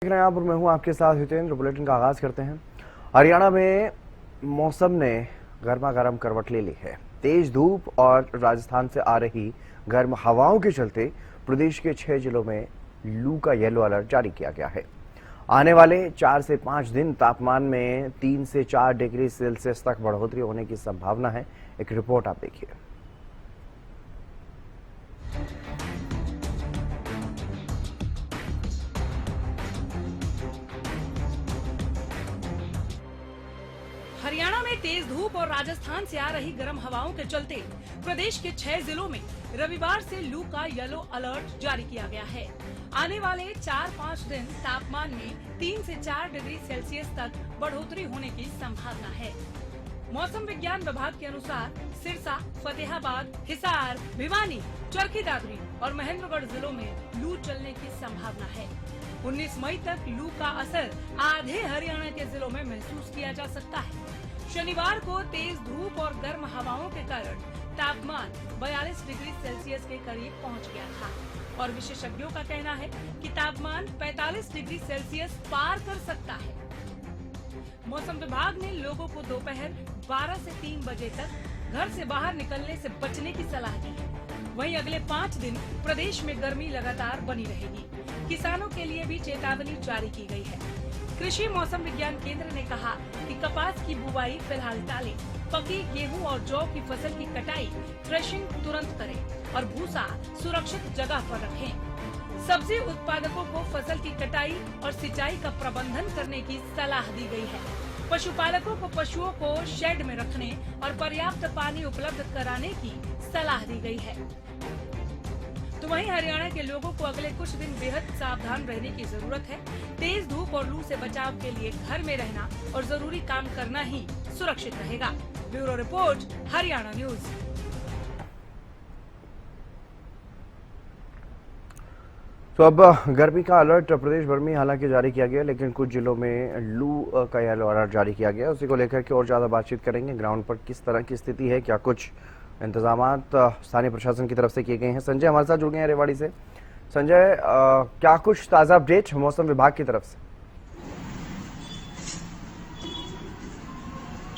देख रहे हैं आप और मैं हूं आपके साथ हितेंद्र। बुलेटिन का आगाज करते हैं। हरियाणा में मौसम ने गर्मा गर्म करवट ले ली है। तेज धूप और राजस्थान से आ रही गर्म हवाओं के चलते प्रदेश के 6 जिलों में लू का येलो अलर्ट जारी किया गया है। आने वाले 4 से 5 दिन तापमान में 3 से 4 डिग्री सेल्सियस तक बढ़ोतरी होने की संभावना है। एक रिपोर्ट आप देखिए। हरियाणा में तेज धूप और राजस्थान से आ रही गर्म हवाओं के चलते प्रदेश के 6 जिलों में रविवार से लू का येलो अलर्ट जारी किया गया है। आने वाले 4-5 दिन तापमान में 3 से 4 डिग्री सेल्सियस तक बढ़ोतरी होने की संभावना है। मौसम विज्ञान विभाग के अनुसार सिरसा, फतेहाबाद, हिसार, भिवानी, चरखी दादरी और महेंद्रगढ़ जिलों में लू चलने की संभावना है। 19 मई तक लू का असर आधे हरियाणा के जिलों में महसूस किया जा सकता है। शनिवार को तेज धूप और गर्म हवाओं के कारण तापमान 42 डिग्री सेल्सियस के करीब पहुंच गया था और विशेषज्ञों का कहना है कि तापमान 45 डिग्री सेल्सियस पार कर सकता है। मौसम विभाग ने लोगों को दोपहर 12 से 3 बजे तक घर से बाहर निकलने से बचने की सलाह दी है। वहीं अगले 5 दिन प्रदेश में गर्मी लगातार बनी रहेगी। किसानों के लिए भी चेतावनी जारी की गई है। कृषि मौसम विज्ञान केंद्र ने कहा कि कपास की बुवाई फिलहाल टालें, पकी गेहूं और जौ की फसल की कटाई, थ्रेशिंग तुरंत करें और भूसा सुरक्षित जगह पर रखें। सब्जी उत्पादकों को फसल की कटाई और सिंचाई का प्रबंधन करने की सलाह दी गई है। पशुपालकों को पशुओं को शेड में रखने और पर्याप्त पानी उपलब्ध कराने की सलाह दी गई है। तो वहीं हरियाणा के लोगों को अगले कुछ दिन बेहद सावधान रहने की जरूरत है। तेज धूप और लू से बचाव के लिए घर में रहना और जरूरी काम करना ही सुरक्षित रहेगा। Bureau report, Haryana news. तो अब गर्मी का अलर्ट प्रदेश भर में हालांकि जारी किया गया, लेकिन कुछ जिलों में लू का येलो अलर्ट जारी किया गया। उसी को लेकर के और ज्यादा बातचीत करेंगे। ग्राउंड पर किस तरह की स्थिति है, क्या कुछ इंतजाम स्थानीय प्रशासन की तरफ से किए गए हैं। संजय हमारे साथ जुड़ गए हैं रेवाड़ी से। संजय, क्या कुछ ताजा अपडेट मौसम विभाग की तरफ से?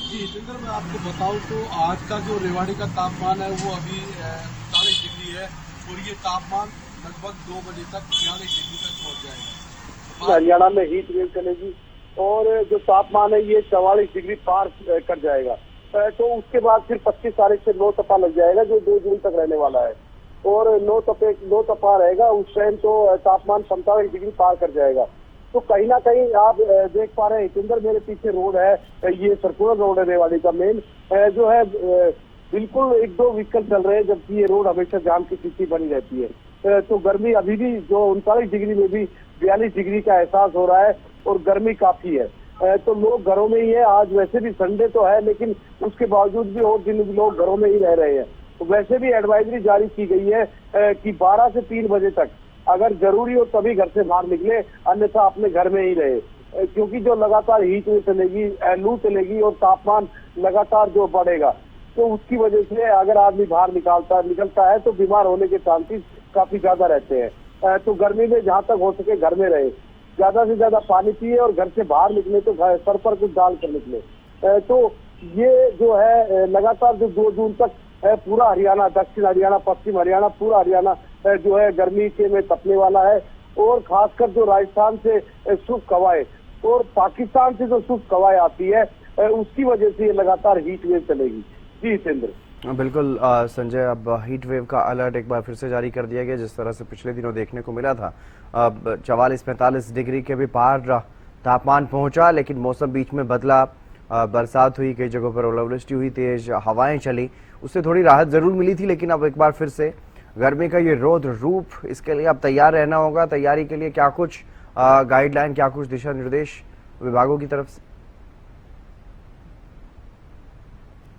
जी जितेंद्र, मैं आपको बताऊं तो आज का जो रेवाड़ी का तापमान है वो अभी 40 डिग्री है और ये तापमान लगभग 2 बजे तक 46 डिग्री तक पहुंच जाएगा। हरियाणा में हीट वेव चलेगी और जो तापमान है ये 44 डिग्री पार कर जाएगा। तो उसके बाद फिर 25 तारीख से 9 तपा लग जाएगा, जो 2 जून तक रहने वाला है। और 9 तपा रहेगा उस टाइम तो तापमान 45 डिग्री पार कर जाएगा। तो कहीं ना कहीं आप देख पा रहे हैं हितेंद्र, मेरे पीछे रोड है, ये सर्कुलर रोड है रेवाड़ी का मेन, जो है बिल्कुल 1-2 व्हीकल चल रहे हैं, जबकि ये रोड हमेशा जाम की स्थिति बनी रहती है। तो गर्मी अभी भी जो 39 डिग्री में भी 42 डिग्री का एहसास हो रहा है और गर्मी काफी है। तो लोग घरों में ही है। आज वैसे भी संडे तो है, लेकिन उसके बावजूद भी और दिन भी लोग घरों में ही रह रहे हैं। तो वैसे भी एडवाइजरी जारी की गई है कि 12 से 3 बजे तक अगर जरूरी हो तभी घर से बाहर निकले, अन्यथा अपने घर में ही रहे, क्योंकि जो लगातार हीट वेव चलेगी, लू चलेगी और तापमान लगातार जो बढ़ेगा, तो उसकी वजह से अगर आदमी बाहर निकलता है तो बीमार होने के चांसेस काफी ज्यादा रहते हैं। तो गर्मी में जहाँ तक हो सके घर में रहे, ज्यादा से ज्यादा पानी पिए और घर से बाहर निकले तो सर पर कुछ डाल कर निकले। तो ये जो है लगातार जो 2 जून तक पूरा हरियाणा, दक्षिण हरियाणा, पश्चिम हरियाणा, पूरा हरियाणा जो है गर्मी के में तपने वाला है। और खासकर जो राजस्थान से शुष्क हवाएं और पाकिस्तान से जो शुष्क हवाएं आती है, उसकी वजह से ये लगातार हीट वेव चलेगी। जी हितेंद्र। बिल्कुल संजय, अब हीट वेव का अलर्ट एक बार फिर से जारी कर दिया गया। जिस तरह से पिछले दिनों देखने को मिला था, अब 44-45 डिग्री के भी पार तापमान पहुंचा, लेकिन मौसम बीच में बदला, बरसात हुई, कई जगहों पर ओलावृष्टि हुई, तेज हवाएं चली, उससे थोड़ी राहत जरूर मिली थी। लेकिन अब एक बार फिर से गर्मी का ये रौद्र रूप, इसके लिए अब तैयार रहना होगा। तैयारी के लिए क्या कुछ गाइडलाइन, क्या कुछ दिशा निर्देश विभागों की तरफ से?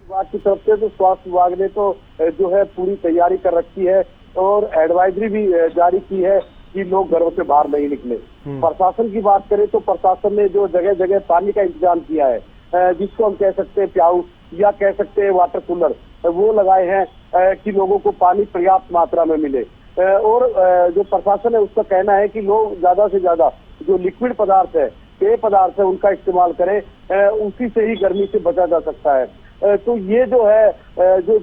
विभाग की तरफ से तो स्वास्थ्य विभाग ने तो जो है पूरी तैयारी कर रखी है और एडवाइजरी भी जारी की है कि लोग घरों से बाहर नहीं निकले। प्रशासन की बात करें तो प्रशासन ने जो जगह जगह पानी का इंतजाम किया है, जिसको हम कह सकते हैं प्याऊ या कह सकते हैं वाटर कूलर, वो लगाए हैं कि लोगों को पानी पर्याप्त मात्रा में मिले। और जो प्रशासन है उसका कहना है कि लोग ज्यादा से ज्यादा जो लिक्विड पदार्थ है, पेय पदार्थ है, उनका इस्तेमाल करें, उसी से ही गर्मी से बचा जा सकता है। तो ये जो है जो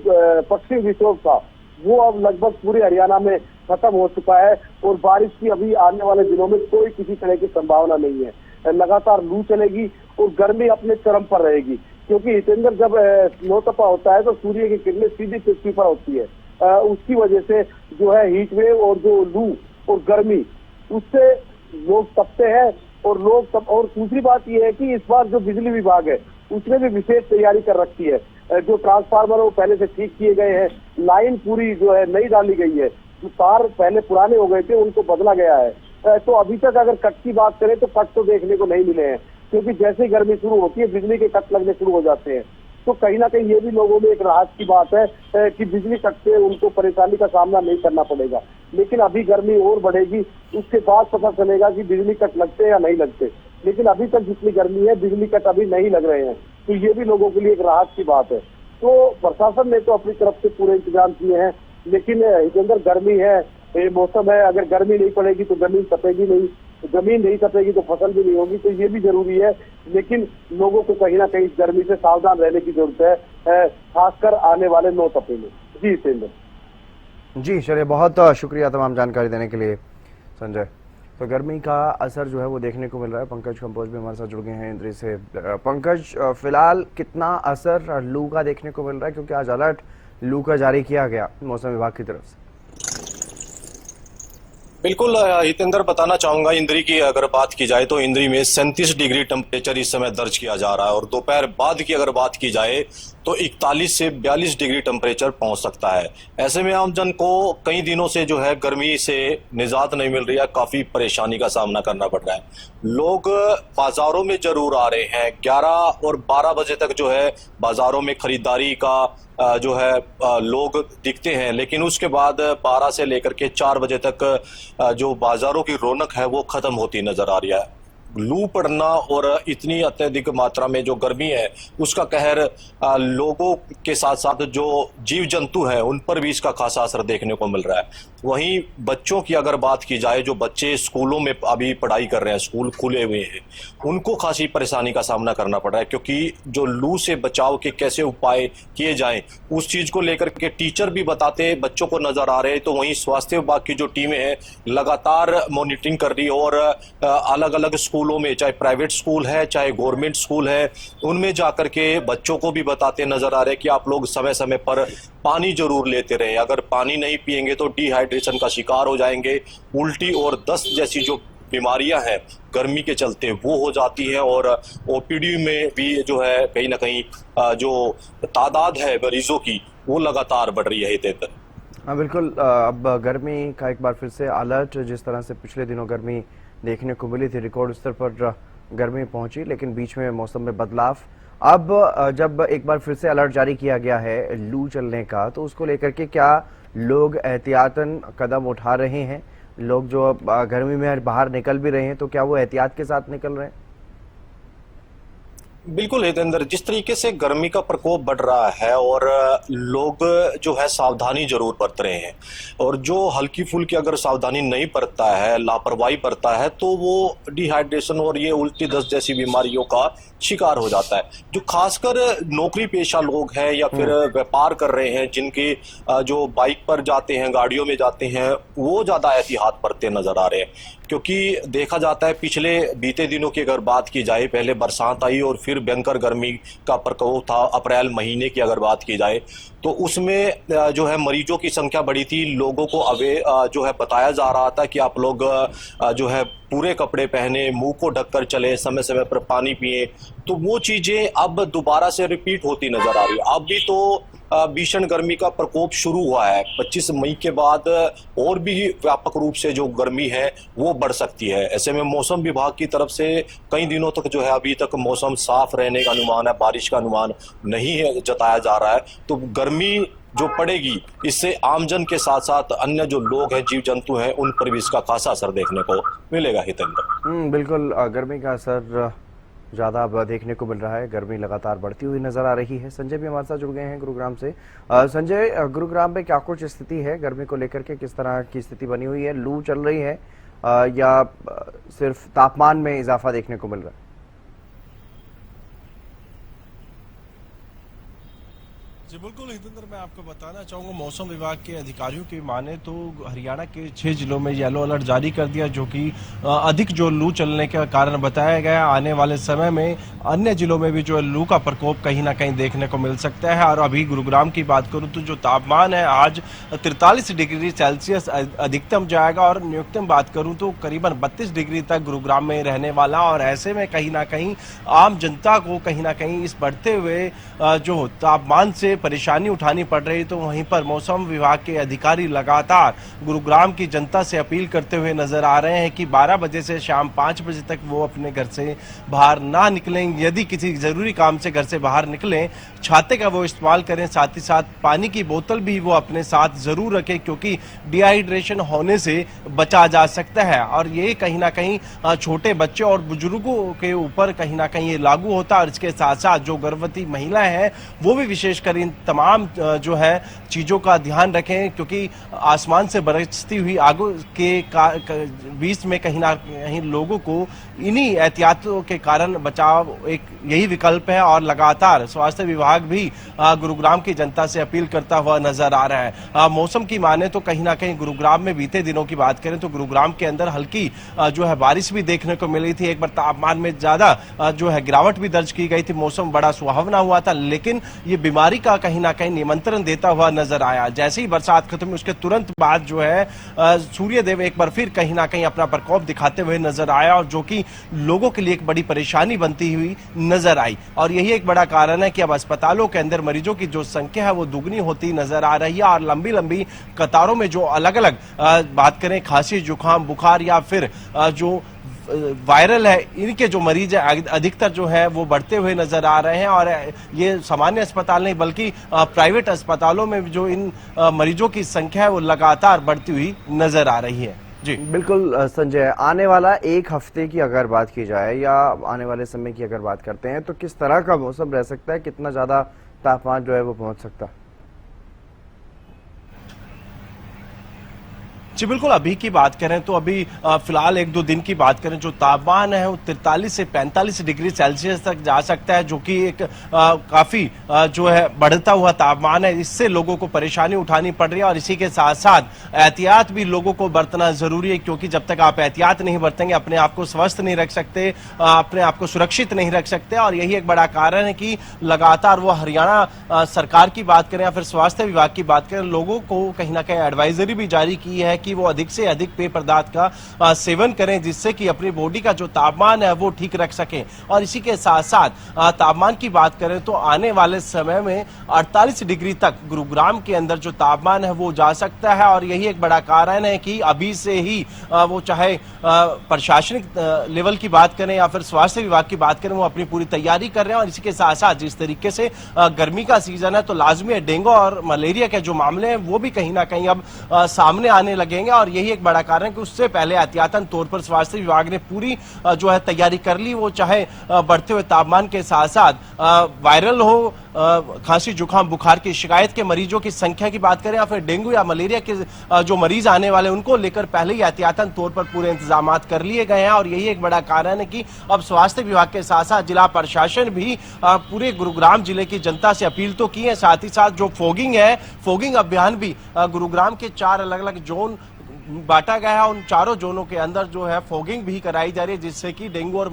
पश्चिमी विक्षोभ था वो अब लगभग पूरे हरियाणा में खत्म हो चुका है और बारिश की अभी आने वाले दिनों में कोई किसी तरह की संभावना नहीं है। लगातार लू चलेगी और गर्मी अपने चरम पर रहेगी, क्योंकि हितेंद्र जब लो तपा होता है तो सूर्य की किरणें सीधी पृथ्वी पर होती है। उसकी वजह से जो है हीट वेव और जो लू और गर्मी उससे लोग तपते हैं और दूसरी बात यह है कि इस बार जो बिजली विभाग है उसने भी विशेष तैयारी कर रखी है। जो ट्रांसफार्मर वो पहले से ठीक किए गए हैं, लाइन पूरी जो है नई डाली गई है, जो तार पहले पुराने हो गए थे उनको बदला गया है। तो अभी तक अगर कट की बात करें तो कट तो देखने को नहीं मिले हैं, क्योंकि जैसे ही गर्मी शुरू होती है बिजली के कट लगने शुरू हो जाते हैं। तो कहीं ना कहीं ये भी लोगों में एक राहत की बात है कि बिजली कट से उनको परेशानी का सामना नहीं करना पड़ेगा। लेकिन अभी गर्मी और बढ़ेगी, उसके बाद पता चलेगा कि बिजली कट लगते या नहीं लगते। लेकिन अभी तक जितनी गर्मी है बिजली कट अभी नहीं लग रहे हैं, तो ये भी लोगों के लिए एक राहत की बात है। तो प्रशासन ने तो अपनी तरफ से पूरे इंतजाम किए हैं, लेकिन हितेंद्र गर्मी है, ये मौसम है, अगर गर्मी नहीं पड़ेगी तो जमीन तपेगी नहीं, जमीन नहीं तपेगी तो फसल भी नहीं होगी, तो ये भी जरूरी है। लेकिन लोगों को कहीं ना कहीं इस गर्मी से सावधान रहने की जरूरत है, खासकर आने वाले 9 तपे में। जी हितेंद्र। जी चलिए, बहुत शुक्रिया तमाम जानकारी देने के लिए संजय। तो गर्मी का असर जो है वो देखने को मिल रहा है। पंकज कंबोज भी हमारे साथ जुड़ गए हैं इंद्री से। पंकज, फिलहाल कितना असर लू का देखने को मिल रहा है, क्योंकि आज अलर्ट लू का जारी किया गया मौसम विभाग की तरफ से? बिल्कुल हितेंद्र, बताना चाहूंगा इंद्री की अगर बात की जाए तो इंद्री में 37 डिग्री टेम्परेचर इस समय दर्ज किया जा रहा है और दोपहर बाद की अगर बात की जाए तो 41 से 42 डिग्री टेम्परेचर पहुंच सकता है। ऐसे में आमजन को कई दिनों से जो है गर्मी से निजात नहीं मिल रही है, काफी परेशानी का सामना करना पड़ रहा है। लोग बाजारों में जरूर आ रहे हैं, 11 और 12 बजे तक जो है बाजारों में खरीदारी का जो है लोग दिखते हैं, लेकिन उसके बाद 12 से लेकर के 4 बजे तक जो बाजारों की रौनक है वो खत्म होती नजर आ रही है। लू पड़ना और इतनी अत्यधिक मात्रा में जो गर्मी है उसका कहर लोगों के साथ साथ जो जीव जंतु हैं उन पर भी इसका खासा असर देखने को मिल रहा है। वहीं बच्चों की अगर बात की जाए, जो बच्चे स्कूलों में अभी पढ़ाई कर रहे हैं, स्कूल खुले हुए हैं, उनको खासी परेशानी का सामना करना पड़ रहा है, क्योंकि जो लू से बचाव के कैसे उपाय किए जाएं उस चीज को लेकर के टीचर भी बताते बच्चों को नजर आ रहे हैं। तो वहीं स्वास्थ्य विभाग की जो टीमें हैं लगातार मॉनिटरिंग कर रही है और अलग अलग स्कूलों में, चाहे प्राइवेट स्कूल है चाहे गवर्नमेंट स्कूल है, उनमें जाकर के बच्चों को भी बताते नजर आ रहे हैं कि आप लोग समय समय पर पानी जरूर लेते रहें। अगर पानी नहीं पिएंगे तो डिहाइड्रेशन का शिकार हो जाएंगे, उल्टी और दस्त जैसी जो बीमारियां हैं गर्मी के चलते वो हो जाती हैं और ओपीडी में भी जो है कहीं ना कहीं जो तादाद है मरीजों की वो लगातार बढ़ रही है। हितेंद्र, हाँ बिल्कुल, अब गर्मी का एक बार फिर से अलर्ट, जिस तरह से पिछले दिनों गर्मी देखने को मिली थी, रिकॉर्ड स्तर पर गर्मी पहुंची, लेकिन बीच में मौसम में बदलाव। अब जब एक बार फिर से अलर्ट जारी किया गया है लू चलने का, तो उसको लेकर के क्या लोग एहतियातन कदम उठा रहे हैं? लोग जो गर्मी में बाहर निकल भी रहे हैं तो क्या वो एहतियात के साथ निकल रहे हैं? बिल्कुल हितेंद्र, जिस तरीके से गर्मी का प्रकोप बढ़ रहा है और लोग जो है सावधानी जरूर बरत रहे हैं, और जो हल्की फुल्की अगर सावधानी नहीं बरतता है, लापरवाही बरतता है, तो वो डिहाइड्रेशन और ये उल्टी दस्त जैसी बीमारियों का शिकार हो जाता है। जो खासकर नौकरी पेशा लोग हैं या फिर व्यापार कर रहे हैं, जिनके जो बाइक पर जाते हैं, गाड़ियों में जाते हैं, वो ज्यादा एहतियात बरतते नजर आ रहे हैं, क्योंकि देखा जाता है पिछले बीते दिनों की अगर बात की जाए, पहले बरसात आई और फिर भयंकर गर्मी का प्रकोप था अप्रैल महीने की अगर बात की जाए, तो उसमें जो है मरीजों की संख्या बढ़ी थी। लोगों को जो है बताया जा रहा था कि आप लोग जो है पूरे कपड़े पहने, मुंह को ढककर चले, समय समय पर पानी पिए। तो वो चीजें अब दोबारा से रिपीट होती नजर आ रही है। अब भी तो भीषण गर्मी का प्रकोप शुरू हुआ है, 25 मई के बाद और भी व्यापक रूप से जो गर्मी है वो बढ़ सकती है। ऐसे में मौसम विभाग की तरफ से कई दिनों तक जो है अभी तक मौसम साफ रहने का अनुमान है, बारिश का अनुमान नहीं है जताया जा रहा है। तो गर्मी जो पड़ेगी इससे आमजन के साथ साथ अन्य जो लोग हैं, जीव जंतु हैं, उन पर भी इसका खासा असर देखने को मिलेगा। हितेंद्र, बिल्कुल, गर्मी का असर ज़्यादा अब देखने को मिल रहा है। गर्मी लगातार बढ़ती हुई नजर आ रही है। संजय भी हमारे साथ जुड़ गए हैं गुरुग्राम से। संजय, गुरुग्राम में क्या कुछ स्थिति है गर्मी को लेकर के, किस तरह की स्थिति बनी हुई है? लू चल रही है या सिर्फ तापमान में इजाफा देखने को मिल रहा है? जी बिल्कुल हितेंद्र, मैं आपको बताना चाहूंगा, मौसम विभाग के अधिकारियों की माने तो हरियाणा के 6 जिलों में येलो अलर्ट जारी कर दिया, जो कि अधिक जो लू चलने के कारण बताया गया। आने वाले समय में अन्य जिलों में भी जो है लू का प्रकोप कहीं ना कहीं देखने को मिल सकता है। और अभी गुरुग्राम की बात करूं तो जो तापमान है आज 43 डिग्री सेल्सियस अधिकतम जाएगा और न्यूनतम बात करूं तो करीबन 32 डिग्री तक गुरुग्राम में रहने वाला। और ऐसे में कहीं ना कहीं आम जनता को कहीं ना कहीं इस बढ़ते हुए जो तापमान से परेशानी उठानी पड़ रही, तो वहीं पर मौसम विभाग के अधिकारी लगातार गुरुग्राम की जनता से अपील करते हुए नजर आ रहे हैं कि 12 बजे से शाम 5 बजे तक वो अपने घर से बाहर ना निकलें। यदि किसी जरूरी काम से घर से बाहर निकलें, छाते का वो इस्तेमाल करें, साथ ही साथ पानी की बोतल भी वो अपने साथ जरूर रखें, क्योंकि डिहाइड्रेशन होने से बचा जा सकता है। और ये कहीं ना कहीं छोटे बच्चे और बुजुर्गों के ऊपर कहीं ना कहीं ये लागू होता है। और इसके साथ साथ जो गर्भवती महिलाएं हैं वो भी विशेषकर इन तमाम जो है चीजों का ध्यान रखें, क्योंकि आसमान से बरसती हुई आगों के बीच में कहीं ना कहीं लोगों को इन्हीं एहतियातों के कारण बचाव एक यही विकल्प है। और लगातार स्वास्थ्य विभाग भी गुरुग्राम की जनता से अपील करता हुआ नजर आ रहा है। मौसम की माने तो कहीं ना कहीं गुरुग्राम में बीते दिनों की बात करें तो गुरुग्राम के अंदर हल्की जो है बारिश भी देखने को मिली थी। एक बार तापमान में ज्यादा जो है गिरावट भी दर्ज की गई थी, मौसम बड़ा सुहावना हुआ था, लेकिन ये बीमारी का कहीं ना कहीं निमंत्रण देता हुआ नजर आया। जैसे ही बरसात खत्म हुई उसके तुरंत बाद जो है सूर्यदेव एक बार फिर कहीं ना कहीं अपना प्रकोप दिखाते हुए नजर आया, और जो कि लोगों के लिए एक बड़ी परेशानी बनती हुई नजर आई। और यही एक बड़ा कारण है कि अब अस्पतालों के अंदर मरीजों की जो संख्या है वो दुगनी होती नजर आ रही है। और लंबी लंबी कतारों में जो अलग अलग बात करें खांसी, जुकाम, बुखार या फिर जो वायरल है, इनके जो मरीज है अधिकतर जो है वो बढ़ते हुए नजर आ रहे हैं। और ये सामान्य अस्पताल नहीं बल्कि प्राइवेट अस्पतालों में जो इन मरीजों की संख्या है वो लगातार बढ़ती हुई नजर आ रही है। जी बिल्कुल संजय, आने वाला एक हफ्ते की अगर बात की जाए या आने वाले समय की अगर बात करते हैं तो किस तरह का मौसम रह सकता है, कितना ज्यादा तापमान जो है वो पहुंच सकता है? जी बिल्कुल, अभी की बात करें तो अभी फिलहाल 1-2 दिन की बात करें जो तापमान है वो 43 से 45 डिग्री सेल्सियस तक जा सकता है, जो कि एक काफी जो है बढ़ता हुआ तापमान है। इससे लोगों को परेशानी उठानी पड़ रही है। और इसी के साथ साथ एहतियात भी लोगों को बरतना जरूरी है, क्योंकि जब तक आप एहतियात नहीं बरतेंगे अपने आप को स्वस्थ नहीं रख सकते, अपने आप को सुरक्षित नहीं रख सकते। और यही एक बड़ा कारण है कि लगातार वो हरियाणा सरकार की बात करें या फिर स्वास्थ्य विभाग की बात करें, लोगों को कहीं ना कहीं एडवाइजरी भी जारी की है कि वो अधिक से अधिक पेय पदार्थ का सेवन करें, जिससे कि अपनी बॉडी का जो तापमान है वो ठीक रख सकें। और इसी के साथ साथ तापमान की बात करें तो आने वाले समय में 48 डिग्री तक गुरुग्राम के अंदर जो तापमान है वो जा सकता है। और यही एक बड़ा कारण है कि अभी से ही वो चाहे प्रशासनिक लेवल की बात करें या फिर स्वास्थ्य विभाग की बात करें, वो अपनी पूरी तैयारी कर रहे हैं। और इसी के साथ साथ जिस तरीके से गर्मी का सीजन है तो लाजमी है डेंगू और मलेरिया के जो मामले हैं वो भी कहीं ना कहीं अब सामने आने लगेंगे। और यही एक बड़ा कारण है कि उससे पहले एहतियातन तौर पर स्वास्थ्य विभाग ने पूरी जो है तैयारी कर ली, वो चाहे बढ़ते हुए तापमान के साथ साथ वायरल हो, खांसी, जुकाम, बुखार की शिकायत के मरीजों की संख्या की बात करें या फिर डेंगू या मलेरिया के जो मरीज आने वाले उनको लेकर पहले ही एहतियातन तौर पर पूरे इंतजाम कर लिए गए हैं। और यही एक बड़ा कारण है कि अब स्वास्थ्य विभाग के साथ साथ जिला प्रशासन भी पूरे गुरुग्राम जिले की जनता से अपील तो की है, साथ ही साथ जो फॉगिंग है, फॉगिंग अभियान भी गुरुग्राम के 4 अलग अलग जोन बांटा गया है। उन चारों जोनों के अंदर जो है फॉगिंग भी कराई जा रही है, जिससे कि डेंगू और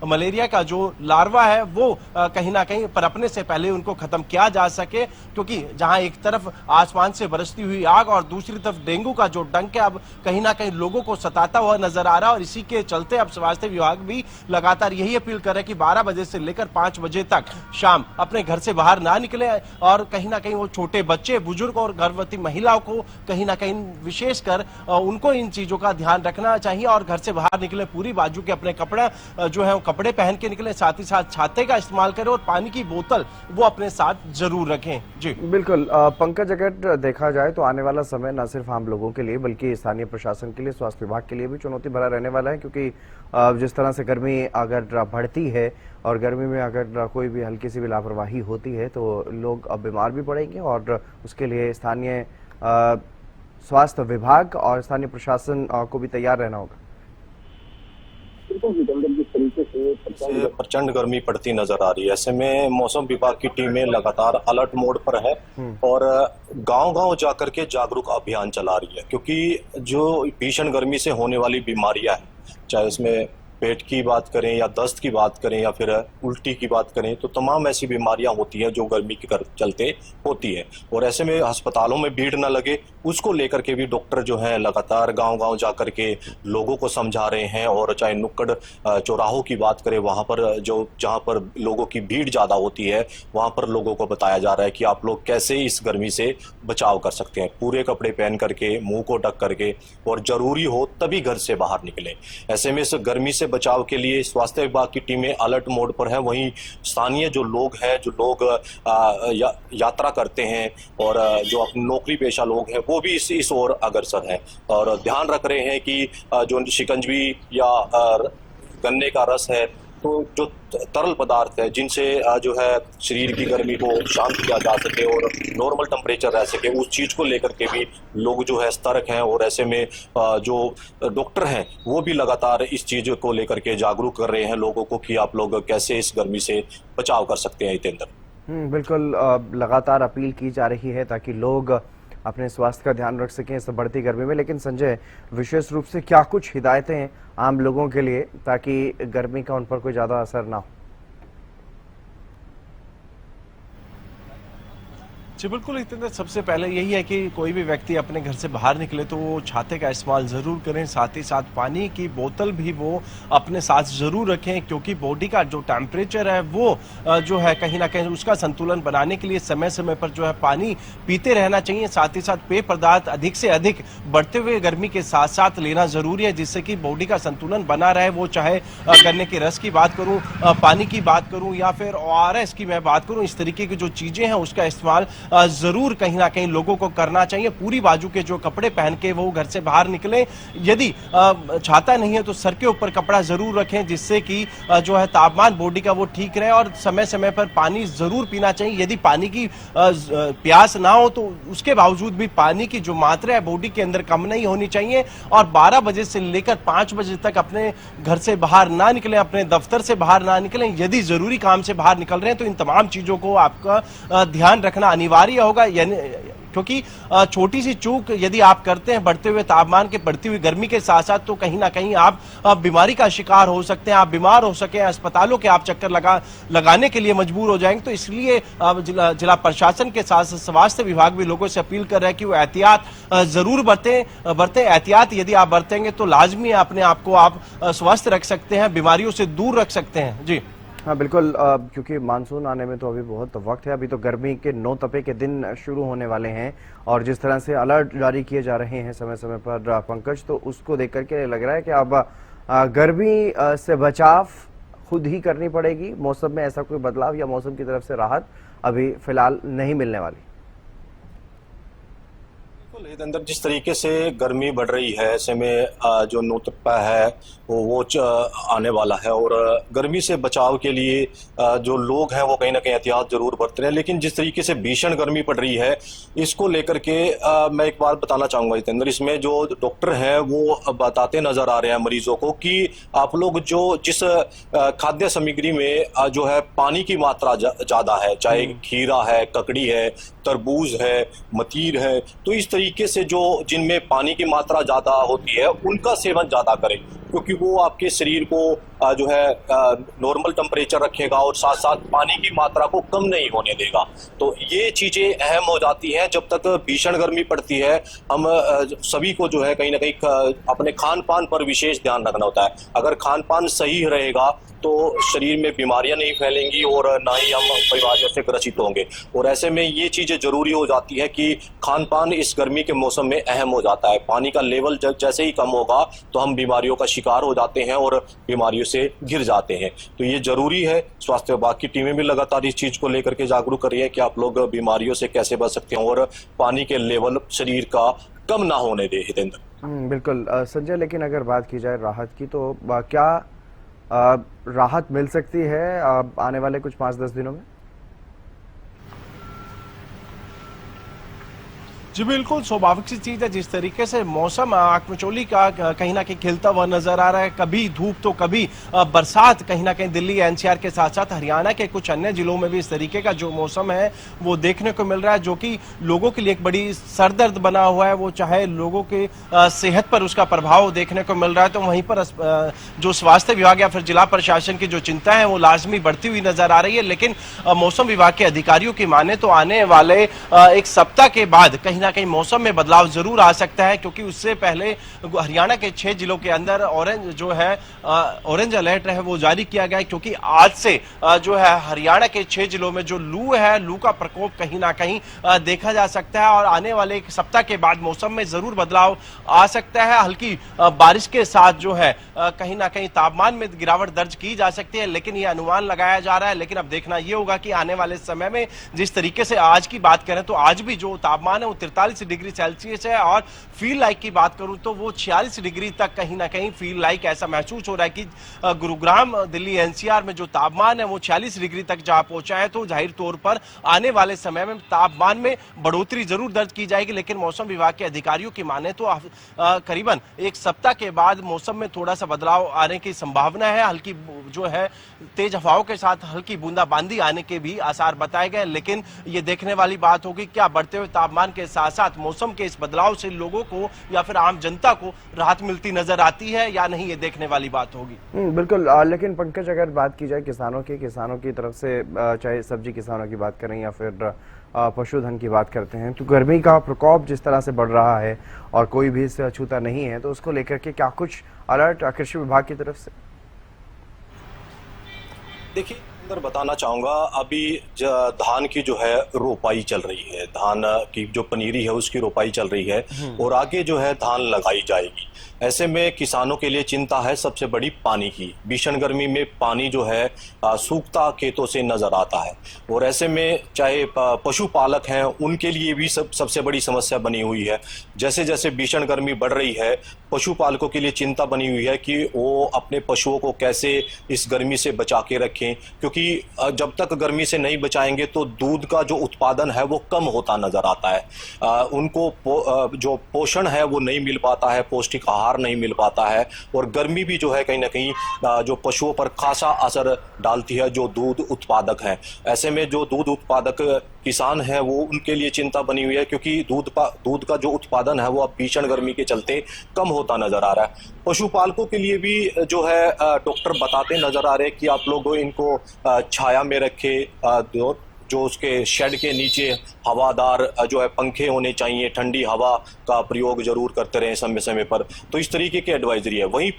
मलेरिया का जो लार्वा है वो कहीं ना कहीं पनपने से पहले उनको खत्म किया जा सके। क्योंकि जहां एक तरफ आसमान से बरसती हुई आग और दूसरी तरफ डेंगू का जो डंक है अब कहीं ना कहीं लोगों को सताता हुआ नजर आ रहा है। और इसी के चलते अब स्वास्थ्य विभाग भी लगातार यही अपील कर रहा है कि 12 बजे से लेकर 5 बजे तक शाम अपने घर से बाहर ना निकले। और कहीं ना कहीं वो छोटे बच्चे, बुजुर्ग और गर्भवती महिलाओं को कहीं ना कहीं विशेषकर उनको इन चीजों का ध्यान रखना चाहिए और घर से बाहर निकले पूरी बाजू के अपने कपड़ा जो है वो कपड़े पहन के निकले, साथ ही साथ छाते का इस्तेमाल करें और पानी की बोतल वो अपने साथ जरूर रखें। जी बिल्कुल पंकज, अगर देखा जाए तो आने वाला समय न सिर्फ आम लोगों के लिए बल्कि स्थानीय प्रशासन के लिए, स्वास्थ्य विभाग के लिए भी चुनौती भरा रहने वाला है, क्योंकि जिस तरह से गर्मी अगर बढ़ती है और गर्मी में अगर कोई भी हल्की सी भी लापरवाही होती है तो लोग अब बीमार भी पड़ेंगे और उसके लिए स्थानीय स्वास्थ्य विभाग और स्थानीय प्रशासन को भी तैयार रहना होगा। से प्रचंड गर्मी पड़ती नजर आ रही है। ऐसे में मौसम विभाग की टीमें लगातार अलर्ट मोड पर है और गांव-गांव जाकर के जागरूक अभियान चला रही है, क्योंकि जो भीषण गर्मी से होने वाली बीमारियां हैं, चाहे उसमें पेट की बात करें या दस्त की बात करें या फिर उल्टी की बात करें, तो तमाम ऐसी बीमारियां होती हैं जो गर्मी के चलते होती है। और ऐसे में अस्पतालों में भीड़ न लगे, उसको लेकर के भी डॉक्टर जो हैं लगातार गांव-गांव जाकर के लोगों को समझा रहे हैं। और चाहे नुक्कड़ चौराहों की बात करें, वहां पर जहां पर लोगों की भीड़ ज्यादा होती है, वहां पर लोगों को बताया जा रहा है कि आप लोग कैसे इस गर्मी से बचाव कर सकते हैं, पूरे कपड़े पहन करके, मुंह को ढक करके, और जरूरी हो तभी घर से बाहर निकले। ऐसे में इस गर्मी से बचाव के लिए स्वास्थ्य विभाग की टीमें अलर्ट मोड पर है। वहीं स्थानीय जो लोग हैं, जो लोग यात्रा करते हैं और जो अपने नौकरी पेशा लोग हैं, वो भी इस ओर अग्रसर हैं और ध्यान रख रहे हैं कि जो शिकंजवी या गन्ने का रस है, तो जो तरल पदार्थ है जिनसे जो है शरीर की गर्मी को शांत किया जा सके और नॉर्मल टेम्परेचर रह सके, उस चीज को लेकर के भी लोग जो है सतर्क हैं। और ऐसे में जो डॉक्टर हैं वो भी लगातार इस चीज को लेकर के जागरूक कर रहे हैं लोगों को कि आप लोग कैसे इस गर्मी से बचाव कर सकते हैं। हितेंद्र, बिल्कुल लगातार अपील की जा रही है ताकि लोग अपने स्वास्थ्य का ध्यान रख सकें इस बढ़ती गर्मी में। लेकिन संजय, विशेष रूप से क्या कुछ हिदायतें आम लोगों के लिए ताकि गर्मी का उन पर कोई ज्यादा असर ना हो? जी बिल्कुल हितेंद्र, सबसे पहले यही है कि कोई भी व्यक्ति अपने घर से बाहर निकले तो वो छाते का इस्तेमाल ज़रूर करें, साथ ही साथ पानी की बोतल भी वो अपने साथ ज़रूर रखें, क्योंकि बॉडी का जो टेम्परेचर है वो जो है कहीं ना कहीं उसका संतुलन बनाने के लिए समय समय पर जो है पानी पीते रहना चाहिए। साथ ही साथ पेय पदार्थ अधिक से अधिक बढ़ते हुए गर्मी के साथ साथ लेना ज़रूरी है, जिससे कि बॉडी का संतुलन बना रहे। वो चाहे गन्ने के रस की बात करूँ, पानी की बात करूँ या फिर ORS की मैं बात करूँ, इस तरीके की जो चीज़ें हैं उसका इस्तेमाल जरूर कहीं ना कहीं लोगों को करना चाहिए। पूरी बाजू के जो कपड़े पहन के वो घर से बाहर निकले, यदि छाता नहीं है तो सर के ऊपर कपड़ा जरूर रखें, जिससे कि जो है तापमान बॉडी का वो ठीक रहे। और समय समय पर पानी जरूर पीना चाहिए। यदि पानी की प्यास ना हो तो उसके बावजूद भी पानी की जो मात्रा है बॉडी के अंदर कम नहीं होनी चाहिए। और 12 बजे से लेकर 5 बजे तक अपने घर से बाहर ना निकलें, अपने दफ्तर से बाहर ना निकलें। यदि जरूरी काम से बाहर निकल रहे हैं तो इन तमाम चीजों को आपका ध्यान रखना अनिवार्य होगा, यानी क्योंकि छोटी सी चूक यदि आप करते हैं बढ़ते हुए तापमान के, बढ़ती हुई गर्मी के साथ साथ, तो कहीं ना कहीं आप बीमारी का शिकार हो सकते हैं, आप बीमार हो सके, अस्पतालों के आप चक्कर लगाने के लिए मजबूर हो जाएंगे। तो इसलिए जिला प्रशासन के साथ स्वास्थ्य विभाग भी लोगों से अपील कर रहा है कि वो एहतियात जरूर बरतें। एहतियात यदि आप बरतेंगे तो लाजमी अपने आप को आप स्वस्थ रख सकते हैं, बीमारियों से दूर रख सकते हैं। जी हाँ बिल्कुल, क्योंकि मानसून आने में तो अभी बहुत वक्त है। अभी तो गर्मी के 9 तपे के दिन शुरू होने वाले हैं और जिस तरह से अलर्ट जारी किए जा रहे हैं समय समय पर पंकज, तो उसको देख करके लग रहा है कि अब गर्मी से बचाव खुद ही करनी पड़ेगी। मौसम में ऐसा कोई बदलाव या मौसम की तरफ से राहत अभी फिलहाल नहीं मिलने वाली। अंदर जिस तरीके से गर्मी बढ़ रही है, ऐसे में जो नोतपा है वो आने वाला है और गर्मी से बचाव के लिए जो लोग हैं वो कहीं ना कहीं एहतियात जरूर बरत रहे हैं। लेकिन जिस तरीके से भीषण गर्मी पड़ रही है, इसको लेकर के मैं एक बात बताना चाहूंगा जितेंद्र, इसमें जो डॉक्टर हैं वो बताते नजर आ रहे हैं मरीजों को कि आप लोग जिस खाद्य सामग्री में जो है पानी की मात्रा ज्यादा है, चाहे खीरा है, ककड़ी है, तरबूज है, मतीर है, तो इस तरीके से जो जिनमें पानी की मात्रा ज्यादा होती है उनका सेवन ज्यादा करें, क्योंकि वो आपके शरीर को जो है नॉर्मल टेम्परेचर रखेगा और साथ साथ पानी की मात्रा को कम नहीं होने देगा। तो ये चीजें अहम हो जाती हैं। जब तक भीषण गर्मी पड़ती है, हम सभी को जो है कहीं ना कहीं अपने खान पान पर विशेष ध्यान रखना होता है। अगर खान पान सही रहेगा तो शरीर में बीमारियां नहीं फैलेंगी और ना ही हम बीमारियों से ग्रसित होंगे। और ऐसे में ये चीजें जरूरी हो जाती है कि खान पान इस गर्मी के मौसम में अहम हो जाता है। पानी का लेवल जैसे ही कम होगा तो हम बीमारियों का शिकार हो जाते हैं और बीमारियों से घिर जाते हैं। तो ये जरूरी है। स्वास्थ्य विभाग की टीमें भी लगातार इस चीज को लेकर के जागरूक कर रही है कि आप लोग बीमारियों से कैसे बच सकते हैं और पानी के लेवल शरीर का कम ना होने दे। हितेंद्र, बिल्कुल संजय, लेकिन अगर बात की जाए राहत की तो क्या राहत मिल सकती है आने वाले कुछ 5-10 दिनों में? जी बिल्कुल, स्वाभाविक सी चीज है। जिस तरीके से मौसम आकमचोली का कहीं ना कहीं खिलता हुआ नजर आ रहा है, कभी धूप तो कभी बरसात, कहीं ना कहीं दिल्ली एनसीआर के साथ साथ हरियाणा के कुछ अन्य जिलों में भी इस तरीके का जो मौसम है वो देखने को मिल रहा है, जो कि लोगों के लिए एक बड़ी सरदर्द बना हुआ है। वो चाहे लोगों के सेहत पर उसका प्रभाव देखने को मिल रहा है, तो वहीं पर जो स्वास्थ्य विभाग या फिर जिला प्रशासन की जो चिंता है वो लाजमी बढ़ती हुई नजर आ रही है। लेकिन मौसम विभाग के अधिकारियों की माने तो आने वाले एक सप्ताह के बाद कहीं कहीं मौसम में बदलाव जरूर आ सकता है, क्योंकि उससे पहले हरियाणा के 6 जिलों के अंदर ऑरेंज अलर्ट है वो जारी किया गया है, क्योंकि आज से जो है हरियाणा के 6 जिलों में जो लू है, लू का प्रकोप कहीं ना कहीं देखा जा सकता है। और आने वाले एक सप्ताह के बाद मौसम में जरूर बदलाव आ सकता है। हल्की बारिश के साथ जो है कहीं ना कहीं तापमान में गिरावट दर्ज की जा सकती है, लेकिन यह अनुमान लगाया जा रहा है। लेकिन अब देखना यह होगा कि आने वाले समय में जिस तरीके से आज की बात करें तो आज भी जो तापमान है वो 43 डिग्री सेल्सियस है, और फील लाइक की बात करूं तो वो 46 डिग्री तक कहीं ना कहीं फील लाइक ऐसा महसूस हो रहा है कि गुरुग्राम, दिल्ली एनसीआर में जो तापमान है वो 46 डिग्री तक जा पहुंचा है। तो जाहिर तौर पर आने वाले समय में तापमान में बढ़ोतरी जरूर दर्ज की जाएगी, लेकिन मौसम विभाग के अधिकारियों की माने तो करीबन एक सप्ताह के बाद मौसम में थोड़ा सा बदलाव आने की संभावना है। हल्की जो है तेज हवाओं के साथ हल्की बूंदाबांदी आने के भी आसार बताए गए। लेकिन ये देखने वाली बात होगी क्या बढ़ते हुए तापमान के साथ साथ मौसम के इस बदलाव से लोगों को या फिर आम जनता को राहत मिलती नजर आती है या नहीं, ये देखने वाली बात होगी। बिल्कुल, लेकिन पंकज अगर बात की जाए किसानों की तरफ से, चाहे सब्जी किसानों की बात करें या फिर पशुधन की बात करते हैं, तो गर्मी का प्रकोप जिस तरह से बढ़ रहा है और कोई भी इससे अछूता नहीं है, तो उसको लेकर के क्या कुछ अलर्ट कृषि विभाग की तरफ से? देखिए, अंदर बताना चाहूंगा, अभी धान की जो है रोपाई चल रही है, धान की जो पनीरी है उसकी रोपाई चल रही है और आगे जो है धान लगाई जाएगी। ऐसे में किसानों के लिए चिंता है सबसे बड़ी पानी की। भीषण गर्मी में पानी जो है सूखता खेतों से नजर आता है, और ऐसे में चाहे पशुपालक हैं उनके लिए भी सबसे बड़ी समस्या बनी हुई है। जैसे जैसे भीषण गर्मी बढ़ रही है, पशुपालकों के लिए चिंता बनी हुई है कि वो अपने पशुओं को कैसे इस गर्मी से बचा के रखें, क्योंकि जब तक गर्मी से नहीं बचाएंगे तो दूध का जो उत्पादन है वो कम होता नजर आता है। उनको जो पोषण है वो नहीं मिल पाता है, पौष्टिक आहार नहीं मिल पाता है, और गर्मी भी जो है कहीं ना कहीं जो पशुओं पर खासा असर डालती है जो दूध उत्पादक हैं। ऐसे में जो दूध उत्पादक किसान हैं वो उनके लिए चिंता बनी हुई है, क्योंकि दूध का जो उत्पादन है वो अब भीषण गर्मी के चलते कम होता नजर आ रहा है। पशुपालकों के लिए भी जो है डॉक्टर बताते नजर आ रहे हैं कि आप लोग इनको छाया में रखें, जो उसके शेड के नीचे हवादार जो है पंखे होने चाहिए, ठंडी हवा का प्रयोग जरूर करते रहें समय समय पर। तो इस तरीके की एडवाइजरी है। वहीं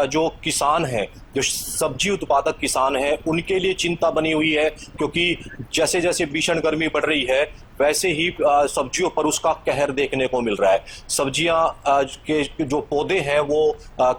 जो किसान हैं, जो सब्जी उत्पादक किसान हैं, उनके लिए चिंता बनी हुई है, क्योंकि जैसे जैसे भीषण गर्मी बढ़ रही है वैसे ही सब्जियों पर उसका कहर देखने को मिल रहा है। सब्जियां के जो पौधे हैं वो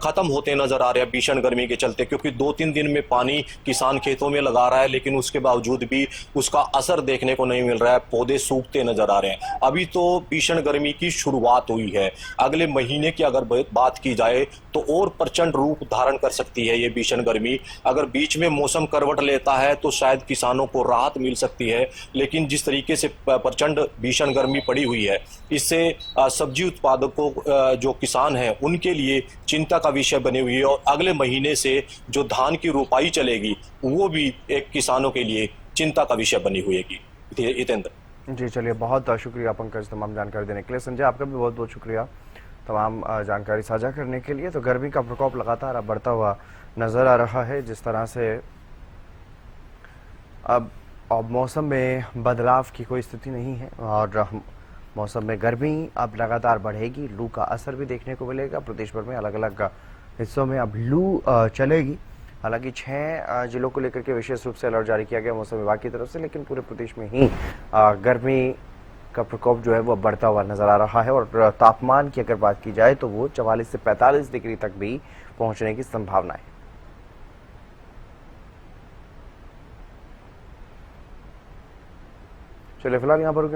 खत्म होते नजर आ रहे हैं भीषण गर्मी के चलते, क्योंकि 2-3 दिन में पानी किसान खेतों में लगा रहा है, लेकिन उसके बावजूद भी उसका असर देखने को नहीं मिल रहा है, पौधे सूखते नजर आ रहे हैं। अभी तो भीषण गर्मी की शुरुआत हुई है, अगले महीने की अगर बात की जाए तो और प्रचंड रूप धारण कर सकती है ये भीषण गर्मी। अगर बीच में मौसम करवट लेता है तो शायद किसानों को राहत मिल सकती है, लेकिन जिस तरीके से प्रचंड भीषण गर्मी पड़ी हुई है, इससे सब्जी उत्पादकों जो किसान हैं उनके लिए चिंता का विषय बनी हुई है। और अगले महीने से जो धान की रोपाई चलेगी वो भी एक किसानों के लिए चिंता का विषय बनी हुई है। हितेंद्र जी, चलिए, बहुत शुक्रिया पंकज तमाम जानकारी देने के लिए। संजय, आपका भी बहुत बहुत शुक्रिया तमाम जानकारी साझा करने के लिए। तो गर्मी का प्रकोप लगातार अब बढ़ता हुआ नजर आ रहा है। जिस तरह से अब मौसम में बदलाव की कोई स्थिति नहीं है और मौसम में गर्मी अब लगातार बढ़ेगी। लू का असर भी देखने को मिलेगा। प्रदेश भर में अलग अलग हिस्सों में अब लू चलेगी। हालांकि 6 जिलों को लेकर के विशेष रूप से अलर्ट जारी किया गया मौसम विभाग की तरफ से, लेकिन पूरे प्रदेश में ही गर्मी का प्रकोप जो है वो बढ़ता हुआ नजर आ रहा है और तापमान की अगर बात की जाए तो वो 44 से 45 डिग्री तक भी पहुंचने की संभावना है। चलिए फिलहाल यहाँ पर